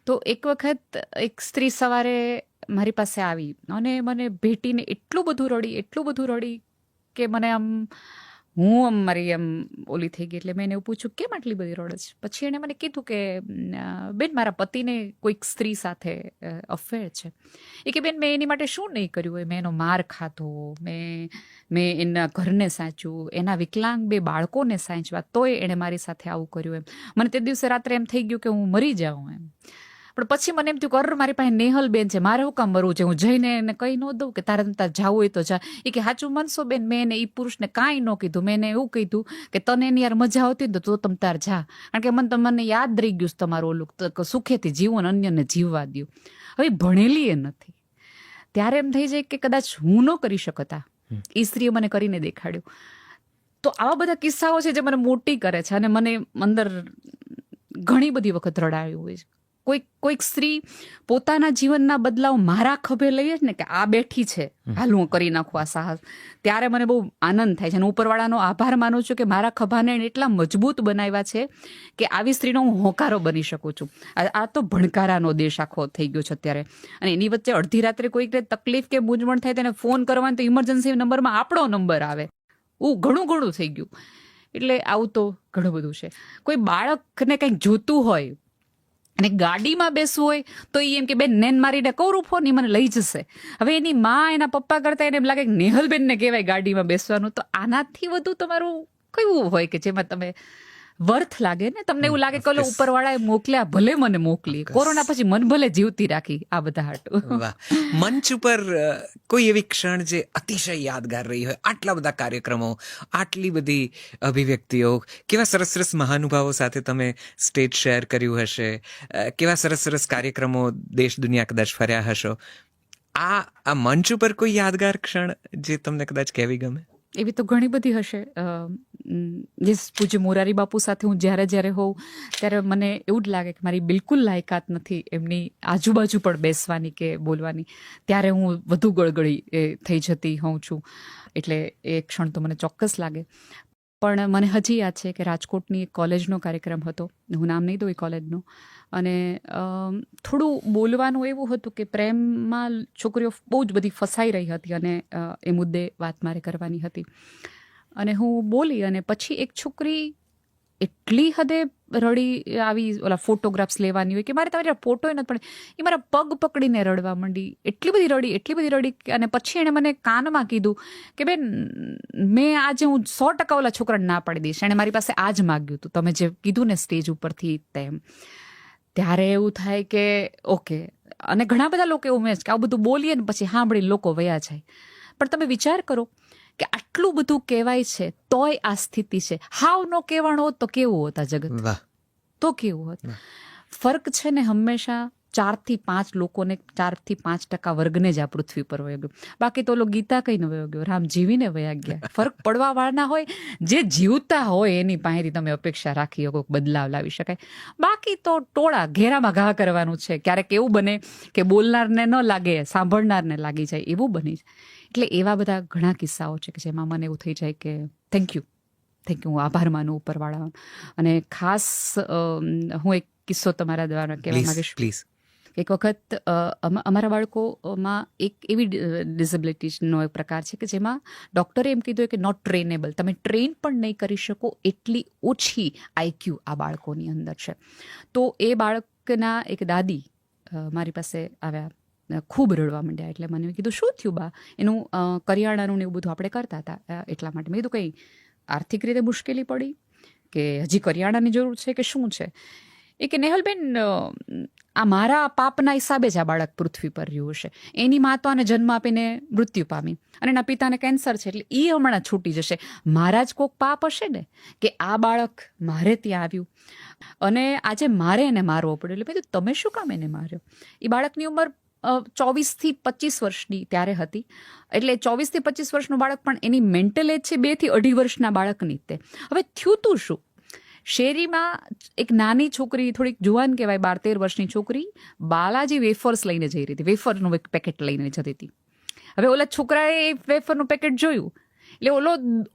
તો એક વખત એક સ્ત્રી સવારે મારી પાસે આવી અને મને ભેટીને એટલું બધું રડી કે મને આમ હું આમ મારી આમ ઓલી થઈ ગઈ. એટલે મેં એને એવું પૂછ્યું, કેમ આટલી બધી રડે છે? પછી એણે મને કીધું કે બેન, મારા પતિને કોઈક સ્ત્રી સાથે અફેર છે. એ કે બેન, મેં એની માટે શું નહીં કર્યું હોય. મેં એનો માર ખાધો, મેં એના ઘરને સાચું, એના વિકલાંગ 2 બાળકોને સાચવા, તોય એણે મારી સાથે આવું કર્યું. એમ મને તે દિવસે રાત્રે એમ થઈ ગયું કે હું મરી જાઉં એમ. પણ પછી મને એમ થયું કે મારી પાસે નેહલબેન છે, મારે શું કામ મરવું છે? હું જઈને એને કહી ન દઉં કે તારે જવું હોય તો જા. એ કે સાચું માનશો બેન, મેં એને એ પુરુષને કાંઈ ન કીધું. મેં એને એવું કીધું કે તને એની યાર મજા આવતી ને તો તમે તાર જા, કારણ કે મને યાદ રહી ગયું તમારું ઓલું સુખેથી જીવન અન્યને જીવવા દો. હવે ભણેલી એ નથી ત્યારે એમ થઈ જાય કે કદાચ હું ન કરી શકતા, એ સ્ત્રીએ મને કરીને દેખાડ્યું. તો આવા બધા કિસ્સાઓ છે જે મને મોટી કરે છે અને મને અંદર ઘણી બધી વખત રડાયું હોય છે. કોઈક સ્ત્રી પોતાના જીવનના બદલાવ મારા ખભે લઈએ ને કે આ બેઠી છે, હાલ હું કરી નાખું આ સાહસ, ત્યારે મને બહુ આનંદ થાય છે. અને ઉપરવાળાનો આભાર માનું છું કે મારા ખભાને એટલા મજબૂત બનાવ્યા છે કે આવી સ્ત્રીનો હું હોકારો બની શકું છું. આ તો ભણકારાનો દેશ આખો થઈ ગયો છે અત્યારે. અને એની વચ્ચે અડધી રાત્રે કોઈક તકલીફ કે મૂંઝવણ થાય તેને ફોન કરવાનો તો ઇમરજન્સી નંબરમાં આપણો નંબર આવે. ઘણું થઈ ગયું. એટલે આવું તો ઘણું બધું છે. કોઈ બાળકને કંઈક જોતું હોય અને ગાડીમાં બેસવું હોય તો એ એમ કે બેન, નેન મારીને કરું ફોન, એ મને લઈ જશે. હવે એની માં એના પપ્પા કરતા એને એમ લાગે કે નેહલબેનને કહેવાય ગાડીમાં બેસવાનું. તો આનાથી વધુ તમારું કયું હોય કે જેમાં તમે વર્થ લાગે ને? તમને એવું લાગે કે ઉપરવાળાએ મોકલ્યા, ભલે મને મોકલી, કોરોના પછી મન ભલે જીવતી રાખી આ બધા હાટું. વાહ. મંચ ઉપર કોઈ એવી ક્ષણ જે અતિશય યાદગાર રહી હોય? આટલા બધા કાર્યક્રમો, આટલી બધી અભિવ્યક્તિઓ, કેવા સરસ મહાનુભાવો સાથે તમે સ્ટેજ શેર કર્યું હશે, કેવા સરસ કાર્યક્રમો દેશ દુનિયા કદાચ ફર્યા હશો. આ મંચ ઉપર કોઈ યાદગાર ક્ષણ જે તમને કદાચ કહેવી ગમે? એવી તો ઘણી બધી હશે. જે પૂજ્ય મોરારી બાપુ સાથે હું જ્યારે હોઉં ત્યારે મને એવું જ લાગે કે મારી બિલકુલ લાયકાત નથી એમની આજુબાજુ પણ બેસવાની કે બોલવાની. ત્યારે હું વધુ ગળગળી થઈ જતી હોઉં છું. એટલે એ ક્ષણ તો મને ચોક્કસ લાગે. પણ મને હજી યાદ છે કે રાજકોટની એક કોલેજનો કાર્યક્રમ હતો, હું નામ નહીં દઉં એ કોલેજનું, અને થોડું બોલવાનું એવું હતું કે પ્રેમમાં છોકરીઓ બહુ જ બધી ફસાઈ રહી હતી અને એ મુદ્દે વાત મારે કરવાની હતી. અને હું બોલી અને પછી એક છોકરી એટલી હદે રડી આવી, ઓલા ફોટોગ્રાફ્સ લેવાની હોય કે મારે તમારી ફોટો નથી, પણ એ મારા પગ પકડીને રડવા માંડી. એટલી બધી રડી. અને પછી એણે મને કાનમાં કીધું કે બેન, મેં આજે હું 100% ઓલા છોકરાને ના પાડી દઈશ. એણે મારી પાસે આ જ માગ્યું હતું, તમે જે કીધું ને સ્ટેજ ઉપરથી તેમ. ત્યારે એવું થાય કે ઓકે. અને ઘણા બધા લોકો એવું મેં કે આવું બધું બોલીએ ને પછી સાંભળીને લોકો વયા જાય. પણ તમે વિચાર કરો કે આટલું બધું કહેવાય છે તોય આ સ્થિતિ છે. હાવ નો કહેવાનું હોત તો કેવું હોત આ જગત? તો કેવું હોત? ફર્ક છે ને હંમેશા 4 થી 5 લોકોને, 4 થી 5% વર્ગને જ આ પૃથ્વી પર વયો ગયો. બાકી તો ગીતા કઈ ન વયો ગયો, રામ જીવીને વયા ગયા. ફરક પડવા વાળા હોય, જે જીવતા હોય એની પાસેથી તમે અપેક્ષા રાખી શકો બદલાવ લાવી શકાય. બાકી તો ટોળા ઘેરામાં ઘા કરવાનું છે. ક્યારેક એવું બને કે બોલનારને ન લાગે, સાંભળનારને લાગી જાય, એવું બની જાય. એટલે એવા બધા ઘણા કિસ્સાઓ છે કે જેમાં મને એવું થઈ જાય કે થેન્ક યુ, હું આભાર માનું ઉપરવાળા. અને ખાસ હું એક કિસ્સો તમારા દ્વારા કહેવા માંગીશ. પ્લીઝ. એક વખત અમારા બાળકોમાં એક એવી ડિસેબિલિટીનો એક પ્રકાર છે કે જેમાં ડૉક્ટરે એમ કીધું કે નોટ ટ્રેનેબલ, તમે ટ્રેન પણ નહીં કરી શકો એટલી ઓછી IQ આ બાળકોની અંદર છે. તો એ બાળકના એક દાદી મારી પાસે આવ્યા, ખૂબ રડવા માંડ્યા. એટલે મને કીધું શું થયું બા? એનું કરિયાણાનું ને એવું બધું આપણે કરતા હતા એટલા માટે. મેં કીધું કંઈ આર્થિક રીતે મુશ્કેલી પડી કે હજી કરિયાણાની જરૂર છે કે શું છે? એ કે નેહલબેન, આ મારા પાપના હિસાબે જ આ બાળક પૃથ્વી પર રહ્યું છે. એની મા તો આને જન્મ આપીને મૃત્યુ પામી અને એના પિતાને કેન્સર છે, એટલે એ હમણાં છૂટી જશે. મારા જ કોઈક પાપ હશે ને કે આ બાળક મારે ત્યાં આવ્યું અને આજે મારે એને મારવો પડ્યો. એટલે મેં તમે શું કામ એને માર્યો? એ બાળકની ઉંમર 24 થી 25 વર્ષની ત્યારે હતી. એટલે 24 થી 25 વર્ષનું બાળક પણ એની મેન્ટલ એજ છે 2 થી 2.5 વર્ષના બાળકની. તે હવે થયું તું શું? શેરીમાં એક નાની છોકરી, થોડીક જુવાન કહેવાય, 12-13 વર્ષની છોકરી બાલાજી વેફર્સ લઈને જઈ રહી હતી. વેફરનું એક પેકેટ લઈને જતી હતી. હવે ઓલા છોકરાએ એ વેફરનું પેકેટ જોયું એટલે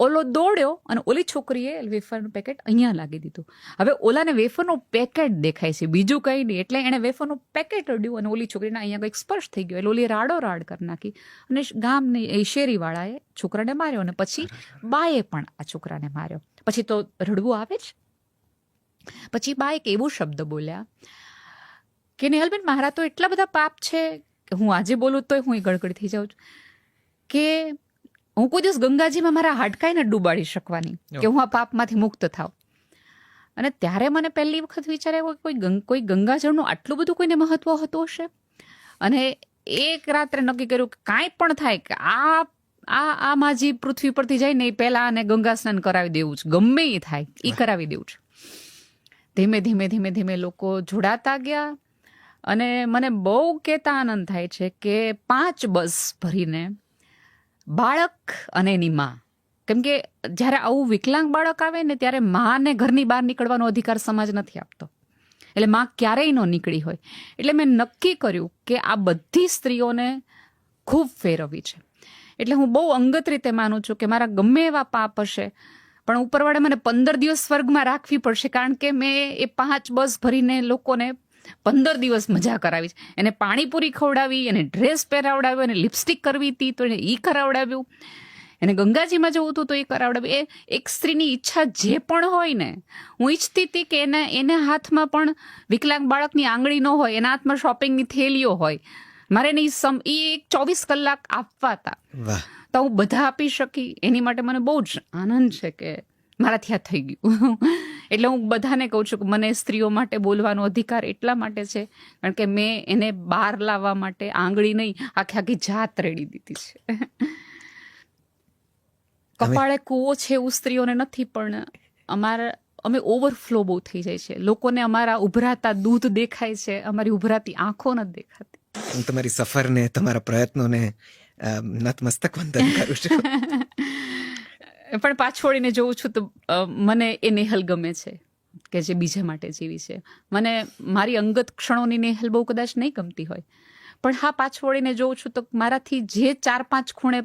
ઓલો દોડ્યો અને ઓલી છોકરીએ વેફરનું પેકેટ અહીંયા લાગી દીધું. હવે ઓલાને વેફરનું પેકેટ દેખાય છે, બીજું કંઈ નહીં, એટલે એણે વેફરનું પેકેટ અડ્યું અને ઓલી છોકરીને અહીંયા કંઈક સ્પર્શ થઈ ગયો, એટલે ઓલી રાડો રાડ કરી નાખી અને ગામની એ શેરીવાળાએ છોકરાને માર્યો અને પછી બાએ પણ આ છોકરાને માર્યો. પછી તો રડવું આવે જ. પછી બા એક એવો શબ્દ બોલ્યા કે નેહલબેન, મારા તો એટલા બધા પાપ છે કે હું આજે બોલું તોય હું ગડગડ થઈ જાઉં છું કે હું કોઈ દિવસ ગંગાજીમાં મારા હાડકાઈને ડૂબાડી શકવાની, કે હું આ પાપમાંથી મુક્ત થાવ. અને ત્યારે મને પહેલી વખત વિચાર આવ્યો કે કોઈ ગંગાજળનું આટલું બધું કોઈને મહત્વ હતું હશે. અને એક રાત્રે નક્કી કર્યું કે કાંઈ પણ થાય કે આ માજી પૃથ્વી પરથી જાય ને એ પહેલા આને ગંગા સ્નાન કરાવી દેવું છે, ગમે એ થાય એ કરાવી દેવું છે. ધીમે ધીમે ધીમે ધીમે લોકો જોડાતા ગયા અને મને બહુ કહેતા આનંદ થાય છે કે 5 બસ ભરીને બાળક અને એની માં, કેમ કે જ્યારે આવું વિકલાંગ બાળક આવે ને ત્યારે માને ઘરની બહાર નીકળવાનો અધિકાર સમાજ નથી આપતો, એટલે માં ક્યારેય ન નીકળી હોય. એટલે મેં નક્કી કર્યું કે આ બધી સ્ત્રીઓને ખૂબ ફેરવવી છે. એટલે હું બહુ અંગત રીતે માનું છું કે મારા ગમે એવા પાપ હશે પણ ઉપરવાળે મને 15 દિવસ સ્વર્ગમાં રાખવી પડશે, કારણ કે મેં એ 5 બસ ભરીને લોકોને 15 દિવસ મજા કરાવી છે. એને પાણીપુરી ખવડાવી, એને ડ્રેસ પહેરાવડાવ્યો, એને લિપસ્ટિક કરવી હતી તો એને એ કરાવડાવ્યું, એને ગંગાજીમાં જવું હતું તો એ કરાવડાવ્યું. એ એક સ્ત્રીની ઈચ્છા જે પણ હોય ને, હું ઈચ્છતી હતી કે એને હાથમાં પણ વિકલાંગ બાળકની આંગળી ન હોય, એના હાથમાં શોપિંગની થેલીઓ હોય, મારે એ 24 કલાક આપવા હતા. તો હું બધા આપી શકી. એની માટે મને બહુ જ આનંદ છે કે મારાથી આ થઈ ગયું. એટલે હું બધાને કહું છું કે મને સ્ત્રીઓ માટે બોલવાનો અધિકાર એટલા માટે છે કારણ કે મેં એને બહાર લાવવા માટે આંગળી નહીં, આખી જાત રેડી દીધી છે. કપાળે કૂવો છે એવું સ્ત્રીઓને નથી, પણ અમે ઓવરફ્લો બહુ થઈ જાય છે. લોકોને અમારા ઉભરાતા દૂધ દેખાય છે, અમારી ઉભરાતી આંખો નથી દેખાતી. હું તમારી સફરને, તમારા પ્રયત્નોને નતમસ્તક વંદન કરું છું. પણ પાછોડીને જોઉં છું તો મને એ નેહલ ગમે છે કે જે બીજા માટે જીવી છે. મને મારી અંગત ક્ષણોની નેહલ બહુ કદાચ નહીં ગમતી હોય, પણ હા, પાછોડીને જોઉં છું તો મારાથી જે 4-5 ખૂણે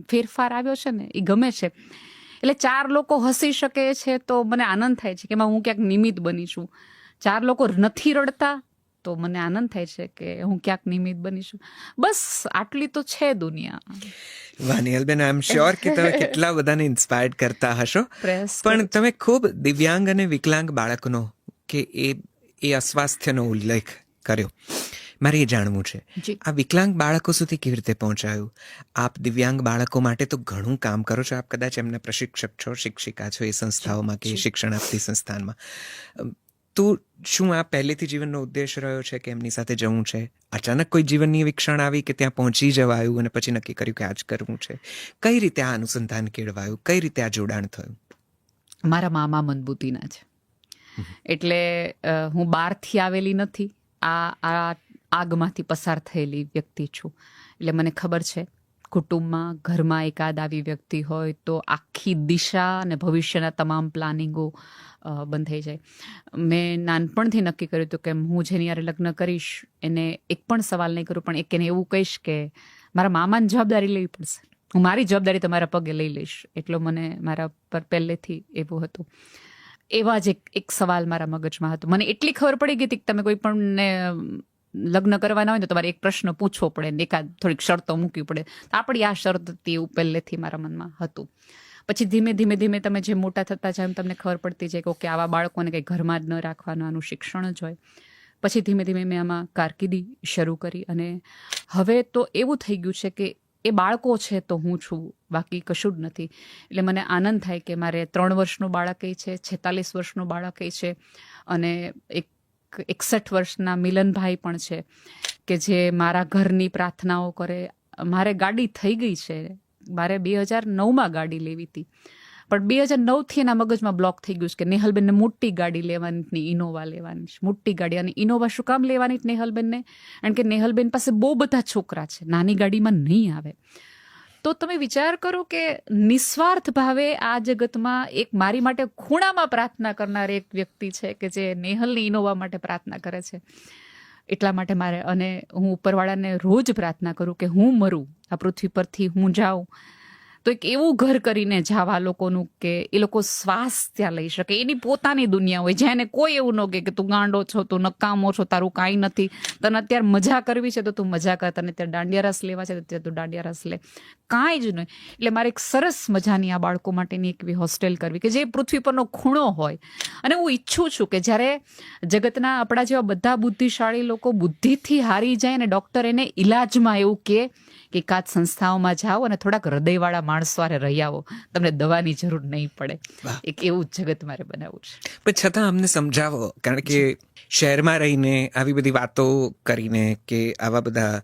ફેરફાર આવ્યો છે ને એ ગમે છે. એટલે 4 લોકો હસી શકે છે તો મને આનંદ થાય છે કે એમાં હું ક્યાંક નિમિત્ત બની છું. 4 લોકો નથી રડતા તો મને આનંદ થાય છે કે હું ક્યાંક નિમિત્ત બની છું. બસ આટલી તો છે દુનિયા. વાહ નેહલબેન, આઈ એમ શ્યોર કે તમે કેટલા બધાને ઇન્સ્પાયર્ડ કરતા હશો. પણ તમે ખૂબ દિવ્યાંગ અને વિકલાંગ બાળકનો કે એ અસ્વાસ્થ્યનો ઉલ્લેખ કર્યો. મારે એ જાણવું છે, આ વિકલાંગ બાળકો સુધી કેવી રીતે પહોંચાયું? આપ દિવ્યાંગ બાળકો માટે તો ઘણું કામ કરો છો, આપ કદાચ એમના પ્રશિક્ષક છો, શિક્ષિકા છો એ સંસ્થાઓમાં કે શિક્ષણ આપતી સંસ્થાનમાં. તો શું આ પહેલેથી જીવનનો ઉદ્દેશ રહ્યો છે કે એમની સાથે જવું છે? અચાનક કોઈ જીવનની એવી ક્ષણ આવી કે ત્યાં પહોંચી જવાયું અને પછી નક્કી કર્યું કે આ જ કરવું છે? કઈ રીતે આ અનુસંધાન કેળવાયું? કઈ રીતે આ જોડાણ થયું? મારા મામા મંદબુદ્ધિના છે, એટલે હું બહારથી આવેલી નથી, આ આગમાંથી પસાર થયેલી વ્યક્તિ છું. એટલે મને ખબર છે કુટુંબમાં, ઘરમાં એકાદ આવી વ્યક્તિ હોય તો આખી દિશા અને ભવિષ્યના તમામ પ્લાનિંગો બંધ થઈ જાય. મેં નાનપણથી નક્કી કર્યું હતું કે હું જેની યારે લગ્ન કરીશ એને એક પણ સવાલ નહીં કરું, પણ એને એવું કહીશ કે મારા મામાની જવાબદારી લેવી પડશે, હું મારી જવાબદારી તમારા પગે લઈ લઈશ. એટલો મને મારા પર પહેલેથી એવું હતું. એવા જ એક સવાલ મારા મગજમાં હતો. મને એટલી ખબર પડી ગઈ હતી કે તમે કોઈ પણને લગ્ન કરવાના હોય ને તો તમારે એક પ્રશ્ન પૂછવો પડે ને એકાદ થોડીક શરતો મૂકવી પડે. તો આપણી આ શરત હતી એવું પહેલેથી મારા મનમાં હતું. પછી ધીમે ધીમે ધીમે તમે જે મોટા થતા જાય એમ તમને ખબર પડતી જાય કે ઓકે, આવા બાળકોને કંઈ ઘરમાં જ ન રાખવાનું, આનું શિક્ષણ જ હોય. પછી ધીમે ધીમે મેં આમાં કારકિર્દી શરૂ કરી અને હવે તો એવું થઈ ગયું છે કે એ બાળકો છે તો હું છું, બાકી કશું જ નથી. એટલે મને આનંદ થાય કે મારે 3 વર્ષનું બાળક છે, 46 વર્ષનું બાળક છે અને 61 વર્ષના મિલનભાઈ પણ છે કે જે મારા ઘરની પ્રાર્થનાઓ કરે. મારે ગાડી થઈ ગઈ છે, મારે 2009માં ગાડી લેવી હતી, પણ 2009થી એના મગજમાં બ્લોક થઈ ગયું છે કે નેહલબેનને મોટી ગાડી લેવાની, ઇનોવા લેવાની છે, મોટી ગાડી. અને ઇનોવા શું કામ લેવાની નેહલબેનને? કારણ કે નેહલબેન પાસે બહુ બધા છોકરા છે, નાની ગાડીમાં નહીં આવે. તો તમે વિચાર કરો કે નિસ્વાર્થ ભાવે આ જગતમાં એક મારી માટે ખૂણામાં પ્રાર્થના કરનાર એક વ્યક્તિ છે કે જે નેહલની ઇનોવા માટે પ્રાર્થના કરે છે. એટલા માટે મારે, અને હું ઉપરવાળાને રોજ પ્રાર્થના કરું કે હું મરું, આ પૃથ્વી પરથી હું જાઉં તો એક એવું ઘર કરીને જાવા લોકોનું કે એ લોકો શ્વાસ ત્યાં લઈ શકે, એની પોતાની દુનિયા હોય જ્યાં એને કોઈ એવું ન કહે કે તું ગાંડો છો, તું નકામો છો, તારું કાંઈ નથી, તને અત્યારે મજા કરવી છે તો તું મજા કર, તને અત્યારે દાંડિયા રસ લેવા છે તો અત્યારે તું દાંડિયા રસ લે, કાંઈ જ નહીં. એટલે મારે એક સરસ મજાની આ બાળકો માટેની એક એવી હોસ્ટેલ કરવી કે જે પૃથ્વી પરનો ખૂણો હોય. અને હું ઈચ્છું છું કે જ્યારે જગતના આપણા જેવા બધા બુદ્ધિશાળી લોકો બુદ્ધિથી હારી જાય ને ડૉક્ટર એને ઈલાજમાં એવું કહે કે એકાદ સંસ્થાઓમાં જાઓ અને થોડાક હૃદયવાળા માણસો હારે રહી આવો, તમને દવાની જરૂર નહીં પડે. એક એવું જગત મારે બનાવવું છે. પણ છતાં અમને સમજાવો, કારણ કે શહેરમાં રહીને આવી બધી વાતો કરીને કે આવા બધા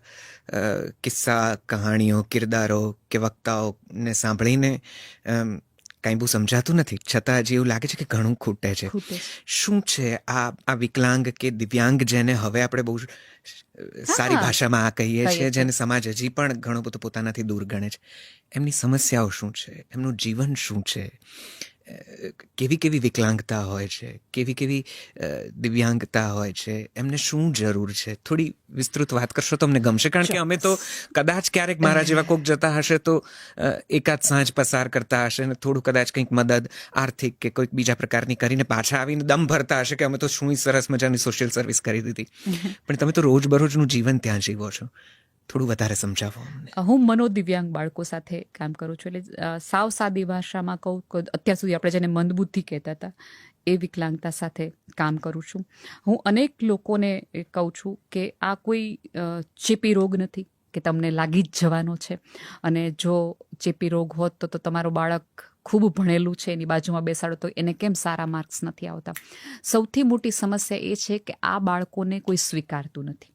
કિસ્સા, કહાણીઓ, કિરદારો કે વક્તાઓને સાંભળીને કાંઈ બહુ સમજાતું નથી, છતાં હજી એવું લાગે છે કે ઘણું ખૂટે છે. શું છે આ વિકલાંગ કે દિવ્યાંગ, જેને હવે આપણે બહુ સારી ભાષામાં આ કહીએ છીએ, જેને સમાજ હજી પણ ઘણું બધું પોતાનાથી દૂર ગણે છે, એમની સમસ્યાઓ શું છે, એમનું જીવન શું છે, કેવી કેવી વિકલાંગતા હોય છે, કેવી કેવી દિવ્યાંગતા હોય છે, એમને શું જરૂર છે, થોડી વિસ્તૃત વાત કરશો તો અમને ગમશે. કારણ કે અમે તો કદાચ ક્યારેક મારા જેવા કોક જતા હશે તો એકાદ સાંજ પસાર કરતા હશે ને થોડું કદાચ કંઈક મદદ આર્થિક કે કોઈક બીજા પ્રકારની કરીને પાછા આવીને દમ ભરતા હશે કે અમે તો શું સરસ મજાની સોશિયલ સર્વિસ કરી દીધી. પણ તમે તો રોજબરોજનું જીવન ત્યાં જીવો છો, થોડું વધારે સમજાવો અમને. હું મનોદિવ્યાંગ બાળકો સાથે કામ કરું છું. એટલે સાવ સાદી ભાષામાં કહું, અત્યાર સુધી આપણે જેને મંદબુદ્ધિ કહેતા હતા એ વિકલાંગતા સાથે કામ કરું છું. હું અનેક લોકોને કહું છું કે આ કોઈ ચેપી રોગ નથી કે તમને લાગી જ જવાનો છે, અને જો ચેપી રોગ હોત તો તમારું બાળક ખૂબ ભણેલું છે એની બાજુમાં બેસાડો તો એને કેમ સારા માર્ક્સ નથી આવતા. સૌથી મોટી સમસ્યા એ છે કે આ બાળકોને કોઈ સ્વીકારતું નથી.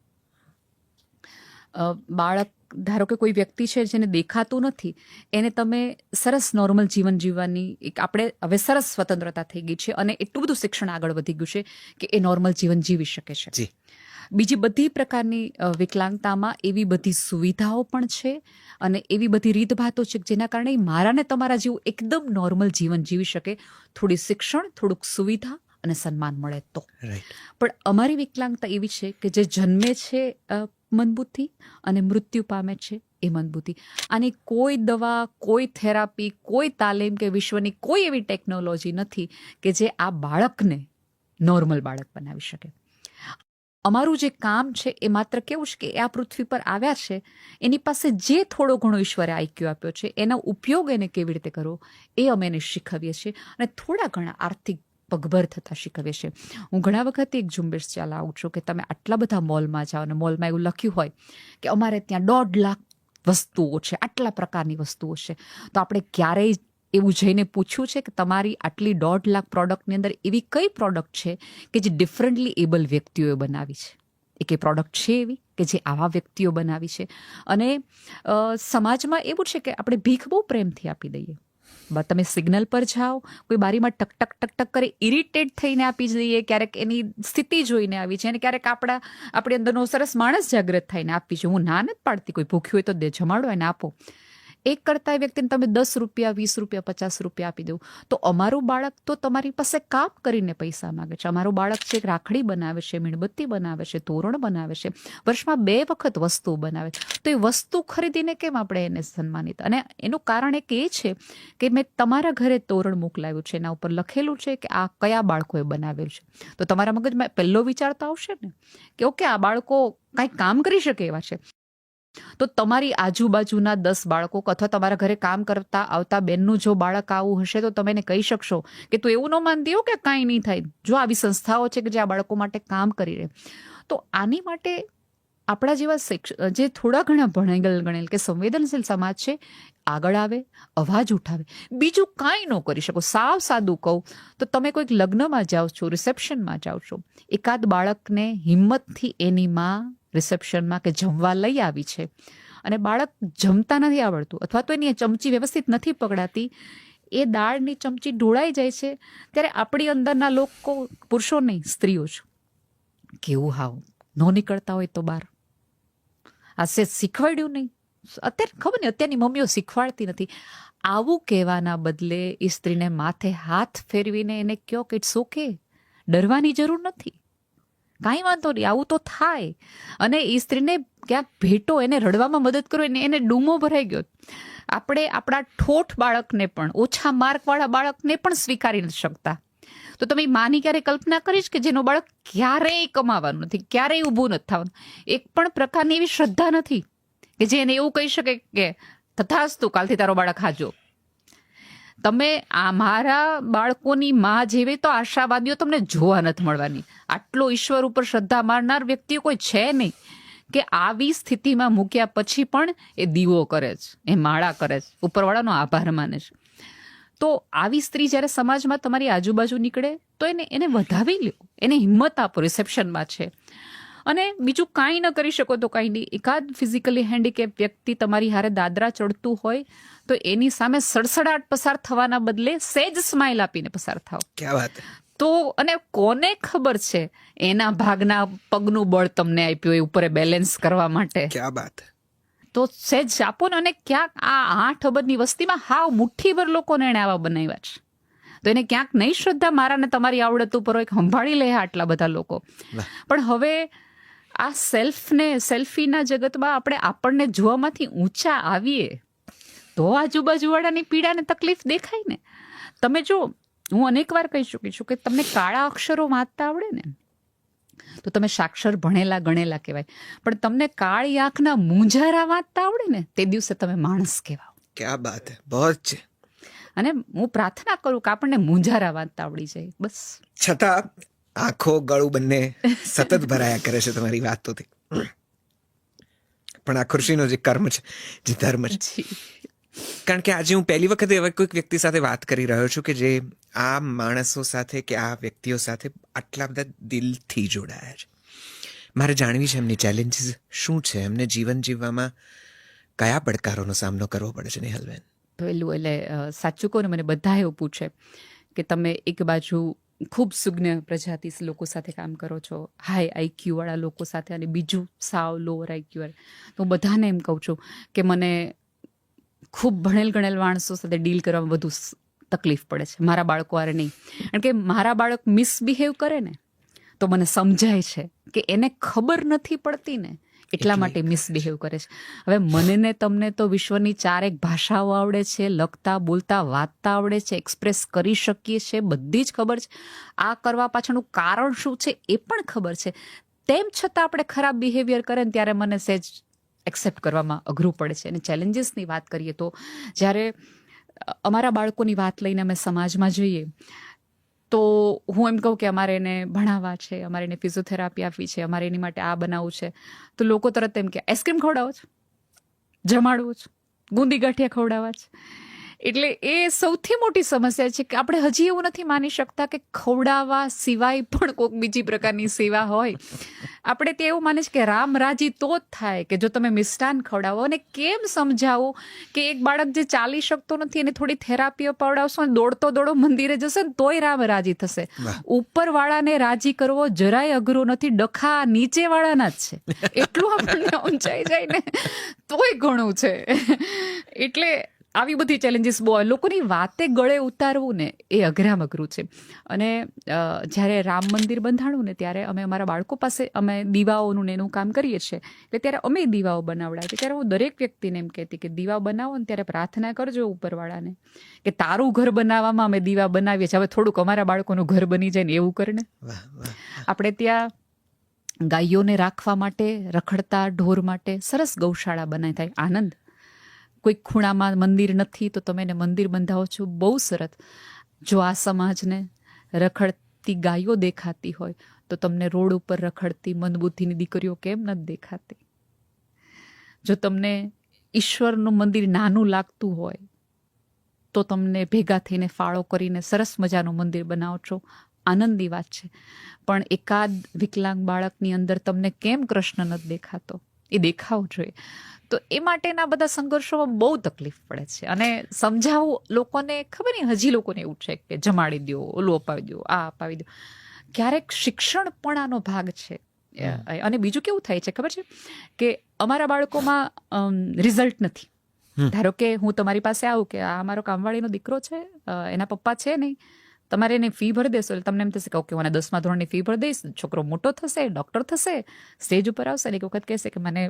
બાળક, ધારો કે કોઈ વ્યક્તિ છે જેને દેખાતું નથી, એને તમે સરસ નોર્મલ જીવન જીવવાની એક, આપણે હવે સરસ સ્વતંત્રતા થઈ ગઈ છે અને એટલું બધું શિક્ષણ આગળ વધી ગયું છે કે એ નોર્મલ જીવન જીવી શકે છે. બીજી બધી પ્રકારની વિકલાંગતામાં એવી બધી સુવિધાઓ પણ છે અને એવી બધી રીતભાતો છે જેના કારણે મારા ને તમારા જેવું એકદમ નોર્મલ જીવન જીવી શકે. થોડી શિક્ષણ, થોડુંક સુવિધા અને સન્માન મળે તો. પણ અમારી વિકલાંગતા એવી છે કે જે જન્મે છે મંદબુદ્ધિ અને મૃત્યુ પામે છે એ મંદબુદ્ધિ. આની કોઈ દવા, કોઈ થેરાપી, કોઈ તાલીમ કે વિશ્વની કોઈ એવી ટેકનોલોજી નથી કે જે આ બાળકને નોર્મલ બાળક બનાવી શકે. અમારું જે કામ છે એ માત્ર કેવું છે કે આ પૃથ્વી પર આવ્યા છે, એની પાસે જે થોડો ઘણો ઈશ્વરે આઈક્યુ આપ્યો છે એનો ઉપયોગ એને કેવી રીતે કરવો એ અમે એને શીખવીએ છીએ, અને થોડા ઘણા આર્થિક પગભર થતાં શીખવીએ છીએ. હું ઘણા વખતે એક ઝુંબેશ ચલાવું છું કે તમે આટલા બધા મોલમાં જાઓ અને મોલમાં એવું લખ્યું હોય કે અમારે ત્યાં 1.5 લાખ વસ્તુઓ છે, આટલા પ્રકારની વસ્તુઓ છે, તો આપણે ક્યારેય એવું જઈને પૂછ્યું છે કે તમારી આટલી 1.5 લાખ પ્રોડક્ટની અંદર એવી કઈ પ્રોડક્ટ છે કે જે ડિફરન્ટલી એબલ વ્યક્તિઓએ બનાવી છે? એ કઈ પ્રોડક્ટ છે એવી કે જે આવા વ્યક્તિઓ બનાવી છે? અને સમાજમાં એવું છે કે આપણે ભીખ બહુ પ્રેમથી આપી દઈએ. તમે સિગ્નલ પર જાઓ, કોઈ બારીમાં ટક ટક ટક ટક કરે, ઇરિટેટ થઈને આપી દઈએ, ક્યારેક એની સ્થિતિ જોઈને આવી છે, અને ક્યારેક આપણી અંદરનો સરસ માણસ જાગૃત થઈને આપી છે. હું ના નથી પાડતી, કોઈ ભૂખ્યું હોય તો જમાડો એને આપો. એક કરતા વ્યક્તિને તમે 10 રૂપિયા, 20 રૂપિયા, 50 રૂપિયા આપી દઉં તો અમારું બાળક તો તમારી પાસે કામ કરીને પૈસા માગે છે. અમારું બાળક છે રાખડી બનાવે છે, મીણબત્તી બનાવે છે, તોરણ બનાવે છે, વર્ષમાં 2 વખત વસ્તુ બનાવે છે. તો એ વસ્તુ ખરીદીને કેમ આપણે એને સન્માનિત? અને એનું કારણ એક એ છે કે મેં તમારા ઘરે તોરણ મોકલાવ્યું છે, એના ઉપર લખેલું છે કે આ કયા બાળકોએ બનાવેલું છે. તો તમારા મગજમાં પહેલો વિચાર તો આવશે ને કે ઓકે, આ બાળકો કંઈક કામ કરી શકે એવા છે. તો તમારી આજુબાજુના 10 બાળકો અથવા તમારા ઘરે કામ કરતા આવતા બેનનું જો બાળક આવું હશે તો તમે એને કહી શકશો કે તું એવું ન માનતી હો કે કાંઈ નહીં થાય. જો આવી સંસ્થાઓ છે કે જે આ બાળકો માટે કામ કરી રહે. તો આની માટે આપણા જેવા જે થોડા ઘણા ભણેલ ગણેલ કે સંવેદનશીલ સમાજ છે આગળ આવે, અવાજ ઉઠાવે. બીજું કાંઈ ન કરી શકો. સાવ સાદું કહું તો તમે કોઈક લગ્નમાં જાઓ છો, રિસેપ્શનમાં જાઓ છો, એકાદ બાળકને હિંમતથી એની માં રિસેપ્શનમાં કે જમવા લઈ આવી છે અને બાળક જમતા નથી આવડતું અથવા તો એની ચમચી વ્યવસ્થિત નથી પકડાતી, એ દાળની ચમચી ઢોળાઈ જાય છે, ત્યારે આપણી અંદરના લોકો, પુરુષો નહીં, સ્ત્રીઓ જ કેવું હાવ ન નીકળતા હોય તો બહાર આ શીખવાડ્યું નહીં. અત્યારે ખબર નહીં, અત્યારની મમ્મીઓ શીખવાડતી નથી. આવું કહેવાના બદલે એ સ્ત્રીને માથે હાથ ફેરવીને એને કહો કે ઇટ્સ ઓકે, ડરવાની જરૂર નથી, કાંઈ વાંધો નહીં, આવું તો થાય. અને એ સ્ત્રીને ક્યાંક ભેટો, એને રડવામાં મદદ કરો, એને ડૂમો ભરાઈ ગયો. આપણે આપણા ઠોઠ બાળકને પણ, ઓછા માર્કવાળા બાળકને પણ સ્વીકારી નથી શકતા. તો તમે માની ક્યારે કલ્પના કરીશ કે જેનો બાળક ક્યારેય કમાવાનું નથી, ક્યારેય ઊભું નથી થવાનું, એક પણ પ્રકારની એવી શ્રદ્ધા નથી કે જે એને એવું કહી શકે કે તથાસ્તુ કાલથી તારો બાળક હાજો. તમે આ મારા બાળકોની માં જેવી તો આશાવાદીઓ તમને જોવા નથી મળવાની. આટલો ઈશ્વર ઉપર શ્રદ્ધા મારનાર વ્યક્તિઓ કોઈ છે નહીં કે આવી સ્થિતિમાં મૂક્યા પછી પણ એ દીવો કરે છે, એ માળા કરે છે, ઉપરવાળાનો આભાર માને છે. તો આવી સ્ત્રી જ્યારે સમાજમાં તમારી આજુબાજુ નીકળે તો એને વધાવી લ્યો, એને હિંમત આપો. રિસેપ્શનમાં છે અને બીજું કાંઈ ન કરી શકો તો કાંઈ નહીં, એકાદ ફિઝિકલી હેન્ડીકેપ વ્યક્તિ તમારી હારે દાદરા ચડતું હોય તો એની સામે સડસડાટ પસાર થવાના બદલે સહેજ સ્માઇલ આપીને પસાર થાવ. ક્યા વાત. તો અને કોને ખબર છે એના ભાગના પગનું બળ તમને આપ્યું એ ઉપર બેલેન્સ કરવા માટે. ક્યા બાત. તો સહેજ આપો ને. અને ક્યાંક આ 8 અબજની વસ્તીમાં હાવ મુઠ્ઠીભર લોકોને એને આવા બનાવ્યા છે. તો એને ક્યાંક નહીં શ્રદ્ધા મારા ને તમારી આવડત ઉપર હોય, સંભાળી લે આટલા બધા લોકો. પણ હવે આ સેલ્ફીના જગતમાં આપણે આપણને જોવામાંથી ઊંચા આવીએ તો આજુબાજુવાળાની પીડાને તકલીફ દેખાય ને. તમે જો, હું અનેક વાર કહી ચૂકી છું કે તમને કાળા અક્ષરો વાંચતા આવડે ને તો તમે સાક્ષર ભણેલા ગણેલા કહેવાય, પણ તમને કાળી આંખના મૂંઝારા વાંચતા આવડે ને તે દિવસે તમે માણસ કહેવાઓ. ક્યા બાત હે, બહોત છે. અને હું પ્રાર્થના કરું કે આપણને મૂંઝારા વાંચતા આવડી જાય બસ. છતાં આંખો ગળું બંને સતત ભરાયા કરે છે તમારી વાતોથી. પણ આ ખુરશીનો જે કર્મ છે, જે ધર્મ છે, કારણ કે આજે હું પહેલી વખત એવા કોઈક વ્યક્તિ સાથે વાત કરી રહ્યો છું કે જે આ માણસો સાથે કે આ વ્યક્તિઓ સાથે આટલા બધા દિલથી જોડાયા છે. મારે જાણવી છે એમની ચેલેન્જીસ શું છે, એમને જીવન જીવવામાં કયા પડકારોનો સામનો કરવો પડે છે નેહલબેન. પેલું એટલે સાચું કહું ને, મને બધા એવું પૂછે કે તમે એક બાજુ ખૂબ સુજ્ઞ પ્રજાતિ લોકો સાથે કામ કરો છો, હાઈ આઈક્યુ વાળા લોકો સાથે, અને બીજું સાવ લોઅર આઈક્યુ વાળા. તો હું બધાને એમ કહું છું કે મને ખૂબ ભણેલ ગણેલ માણસો સાથે ડીલ કરવામાં વધુ તકલીફ પડે છે, મારા બાળકો હારે નહીં. કારણ કે મારા બાળક મિસબિહેવ કરે ને તો મને સમજાય છે કે એને ખબર નથી પડતી ને એટલા માટે મિસબિહેવ કરે છે. હવે મને ને તમને તો વિશ્વની 4 ભાષાઓ આવડે છે, લખતા બોલતા વાંચતા આવડે છે, એક્સપ્રેસ કરી શકીએ છીએ, બધી જ ખબર છે. આ કરવા પાછળનું કારણ શું છે એ પણ ખબર છે. તેમ છતાં આપણે ખરાબ બિહેવિયર કરે ને ત્યારે મને સહેજ એક્સેપ્ટ કરવામાં અઘરું પડે છે. અને ચેલેન્જીસની વાત કરીએ તો જ્યારે અમારા બાળકોની વાત લઈને અમે સમાજમાં જઈએ તો હું એમ કહું કે અમારે એને ભણાવવા છે, અમારે એને ફિઝિયોથેરાપી આપવી છે, અમારે એની માટે આ બનાવવું છે, તો લોકો તરત એમ કે આઈસ્ક્રીમ ખવડાવો છો, જમાડવું છે, ગુંદી ગાંઠિયા ખવડાવવા છે. એટલે એ સૌથી મોટી સમસ્યા છે કે આપણે હજી એવું નથી માની શકતા કે ખવડાવવા સિવાય પણ કોઈક બીજી પ્રકારની સેવા હોય. આપણે તે એવું માને છે કે રામ રાજી તો જ થાય કે જો તમે મિષ્ટાન ખવડાવો. અને કેમ સમજાવું કે એક બાળક જે ચાલી શકતો નથી એને થોડી થેરાપી અપાવડાવશો અને દોડતો મંદિરે જશે ને તોય રામ રાજી થશે. ઉપરવાળાને રાજી કરવો જરાય અઘરો નથી, ડખા નીચેવાળાના જ છે. એટલું આપણને ઊંચાઈ જાય ને તોય ઘણું છે. એટલે આવી બધી ચેલેન્જીસ બહુ, લોકોની વાતે ગળે ઉતારવું ને એ અઘરામ અઘરું છે. અને જ્યારે રામ મંદિર બંધાણું ને ત્યારે અમે અમારા બાળકો પાસે અમે દીવાઓનું ને એનું કામ કરીએ છીએ, એટલે ત્યારે અમે દીવાઓ બનાવડાવી. ત્યારે હું દરેક વ્યક્તિને એમ કહેતી કે દીવા બનાવો ને ત્યારે પ્રાર્થના કરજો ઉપરવાળાને કે તારું ઘર બનાવવામાં અમે દીવા બનાવીએ છીએ, હવે થોડુંક અમારા બાળકોનું ઘર બની જાય ને એવું કરીને. આપણે ત્યાં ગાયોને રાખવા માટે, રખડતા ઢોર માટે સરસ ગૌશાળા બનાવી થાય. આનંદ. કોઈ ખૂણામાં મંદિર નથી તો તમે એને મંદિર બંધાવો છો, બહુ સરસ. જો આ સમાજને રખડતી ગાયો દેખાતી હોય તો તમને રોડ ઉપર રખડતી મંદબુદ્ધિની દીકરીઓ કેમ નથી દેખાતી? જો તમને ઈશ્વરનું મંદિર નાનું લાગતું હોય તો તમને ભેગા થઈને ફાળો કરીને સરસ મજાનું મંદિર બનાવો છો, આનંદની વાત છે. પણ એકાદ વિકલાંગ બાળકની અંદર તમને કેમ કૃષ્ણ નથી દેખાતો એ દેખાવું જોઈએ. તો એ માટેના બધા સંઘર્ષોમાં બહુ તકલીફ પડે છે. અને સમજાવવું લોકોને ખબર નહીં, હજી લોકોને એવું છે કે જમાડી દો, ઓલું અપાવી દો, આ અપાવી દો. ક્યારેક શિક્ષણ પણ આનો ભાગ છે. અને બીજું કેવું થાય છે ખબર છે કે અમારા બાળકોમાં રિઝલ્ટ નથી. ધારો કે હું તમારી પાસે આવું કે આ અમારો કામવાળીનો દીકરો છે, એના પપ્પા છે નહીં, તમારે એને ફી ભરી દેશો એટલે તમને એમ થશે કે ઓકે મને 10મા ધોરણની ફી ભરી દઈશ, છોકરો મોટો થશે, ડૉક્ટર થશે, સ્ટેજ ઉપર આવશે ને એક વખત કહેશે કે મને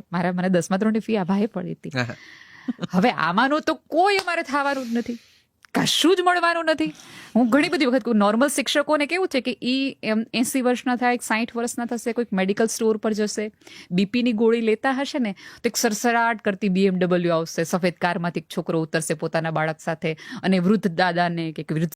10મા ધોરણની ફી આ ભાઈએ પડી હતી. હવે આમાંનું તો કોઈ અમારે થવાનું જ નથી, કશું જ મળવાનું નથી. હું ઘણી બધી વખત નોર્મલ શિક્ષકોને કેવું છે કે 80 વર્ષના થાય, 60 વર્ષના થશે, કોઈક મેડિકલ સ્ટોર પર જશે, બીપીની ગોળી લેતા હશે ને તો એક સરસરાટ કરતી BMW આવશે, સફેદ કારમાંથી એક છોકરો ઉતરશે પોતાના બાળક સાથે, અને વૃદ્ધ દાદાને કે વૃદ્ધ